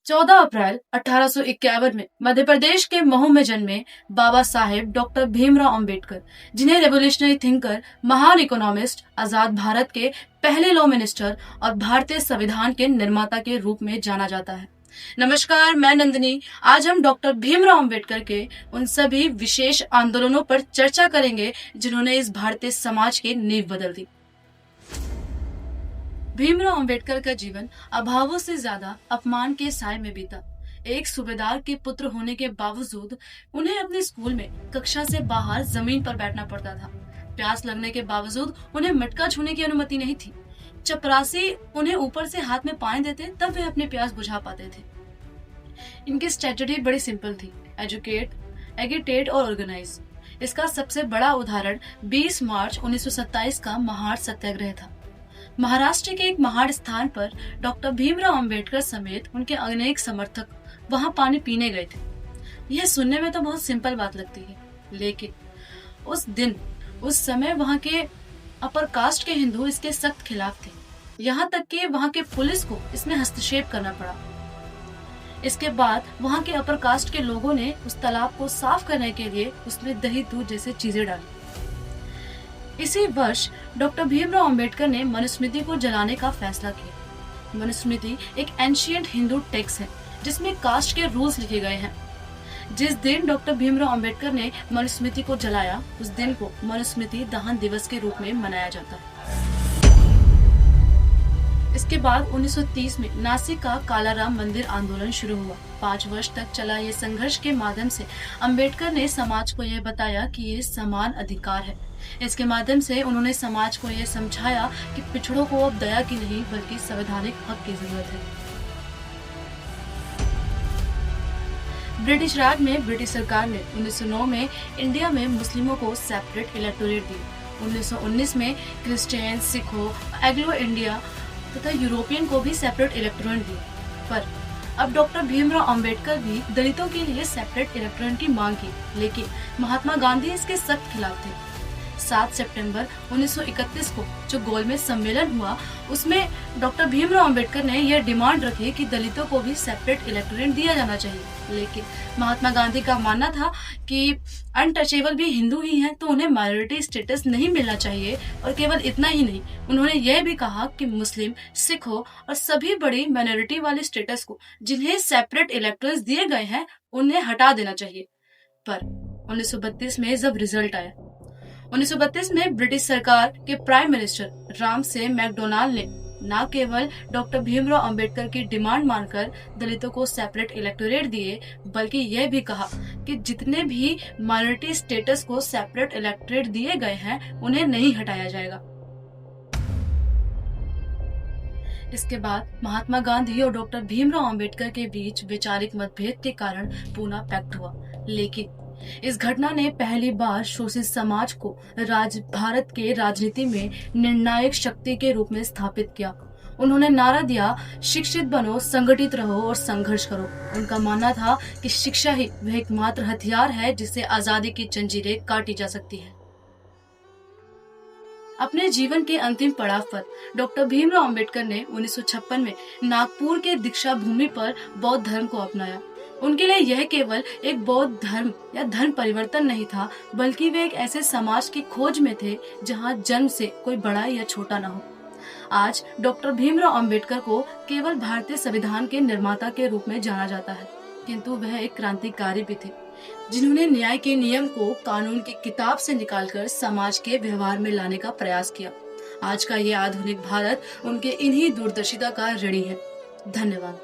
14 अप्रैल 1851 में मध्य प्रदेश के महू में जन्मे बाबा साहेब डॉक्टर भीमराव अंबेडकर, जिन्हें रेवोल्यूशनरी थिंकर, महान इकोनॉमिस्ट, आजाद भारत के पहले लॉ मिनिस्टर और भारतीय संविधान के निर्माता के रूप में जाना जाता है। नमस्कार, मैं नंदिनी। आज हम डॉक्टर भीमराव अंबेडकर के उन सभी विशेष आंदोलनों पर चर्चा करेंगे जिन्होंने इस भारतीय समाज की नींव बदल दी। भीमराव अंबेडकर का जीवन अभावों से ज्यादा अपमान के साए में बीता। एक सूबेदार के पुत्र होने के बावजूद उन्हें अपने स्कूल में कक्षा से बाहर जमीन पर बैठना पड़ता था। प्यास लगने के बावजूद उन्हें मटका छूने की अनुमति नहीं थी। चपरासी उन्हें ऊपर से हाथ में पानी देते तब वे अपनी प्यास बुझा पाते थे। इनकी स्ट्रेटजी बड़ी सिंपल थी: एजुकेट, एगिटेट और ऑर्गेनाइज। इसका सबसे बड़ा उदाहरण 20 मार्च 1927 का महार सत्याग्रह था। महाराष्ट्र के एक महाड़ स्थान पर डॉक्टर भीमराव अंबेडकर समेत उनके अनेक समर्थक वहां पानी पीने गए थे। यह सुनने में तो बहुत सिंपल बात लगती है, लेकिन उस समय वहां के अपर कास्ट के हिंदू इसके सख्त खिलाफ थे। यहाँ तक कि वहां के पुलिस को इसमें हस्तक्षेप करना पड़ा। इसके बाद वहां के अपर कास्ट के लोगों ने उस तालाब को साफ करने के लिए उसमें दही दूध जैसे चीजें डाली। इसी वर्ष डॉक्टर भीमराव अंबेडकर ने मनुस्मृति को जलाने का फैसला किया। मनुस्मृति एक एंशिएंट हिंदू टेक्स्ट है जिसमें कास्ट के रूल्स लिखे गए हैं। जिस दिन डॉक्टर भीमराव अंबेडकर ने मनुस्मृति को जलाया, उस दिन को मनुस्मृति दहन दिवस के रूप में मनाया जाता है। इसके बाद 1930 में नासिक का कालाराम मंदिर आंदोलन शुरू हुआ। 5 वर्ष तक चला ये संघर्ष के माध्यम से अंबेडकर ने समाज को यह बताया कि ये समान अधिकार है। इसके माध्यम से उन्होंने समाज को यह समझाया कि पिछड़ों को अब दया की नहीं बल्कि संवैधानिक हक की जरूरत है। ब्रिटिश राज में ब्रिटिश सरकार ने 1909 में इंडिया में मुस्लिमों को सेपरेट इलेक्टोरेट दी। 1919 में क्रिश्चियन, सिखों, एंग्लो इंडिया तथा यूरोपियन को भी सेपरेट इलेक्टोरेट दिए। पर अब डॉक्टर भीमराव अंबेडकर भी दलितों के लिए सेपरेट इलेक्टोरेट की मांग की, लेकिन महात्मा गांधी इसके सख्त खिलाफ थे। 7 सितंबर 1931 को जो गोलमेज सम्मेलन हुआ, उसमें डॉक्टर भीमराव अंबेडकर ने यह डिमांड रखी कि दलितों को भी सेपरेट इलेक्टोरेट दिया जाना चाहिए, लेकिन महात्मा गांधी का मानना था कि अनटचेबल भी हिंदू ही हैं, तो उन्हें माइनॉरिटी स्टेटस नहीं मिलना चाहिए। और केवल इतना ही नहीं, उन्होंने यह भी कहा कि मुस्लिम, सिखों और सभी बड़ी माइनॉरिटी वाले स्टेटस को जिन्हें सेपरेट इलेक्टोरेट दिए गए हैं, उन्हें हटा देना चाहिए। पर 1932 में जब रिजल्ट आया, 1932 में ब्रिटिश सरकार के प्राइम मिनिस्टर रामसे मैकडोनाल्ड ने न केवल डॉक्टर भीमराव अंबेडकर की डिमांड मानकर दलितों को सेपरेट इलेक्टोरेट दिए, बल्कि यह भी कहा कि जितने भी माइनॉरिटी स्टेटस को सेपरेट इलेक्टोरेट दिए गए हैं, उन्हें नहीं हटाया जाएगा। इसके बाद महात्मा गांधी और डॉक्टर भीमराव अंबेडकर के बीच वैचारिक मतभेद के कारण पूना पैक्ट हुआ, लेकिन इस घटना ने पहली बार शोषित समाज को भारत के राजनीति में निर्णायक शक्ति के रूप में स्थापित किया। उन्होंने नारा दिया, शिक्षित बनो, संगठित रहो और संघर्ष करो। उनका मानना था कि शिक्षा ही वह एकमात्र हथियार है जिससे आजादी की जंजीरें काटी जा सकती है। अपने जीवन के अंतिम पड़ाव पर डॉक्टर भीमराव अंबेडकर ने 1956 में नागपुर के दीक्षा भूमि पर बौद्ध धर्म को अपनाया। उनके लिए यह केवल एक बौद्ध धर्म या धर्म परिवर्तन नहीं था, बल्कि वे एक ऐसे समाज की खोज में थे जहां जन्म से कोई बड़ा या छोटा न हो। आज डॉक्टर भीमराव अंबेडकर को केवल भारतीय संविधान के निर्माता के रूप में जाना जाता है, किंतु वह एक क्रांतिकारी भी थे जिन्होंने न्याय के नियम को कानून की किताब से निकालकर समाज के व्यवहार में लाने का प्रयास किया। आज का ये आधुनिक भारत उनके इन्हीं दूरदर्शिता का ऋणी है। धन्यवाद।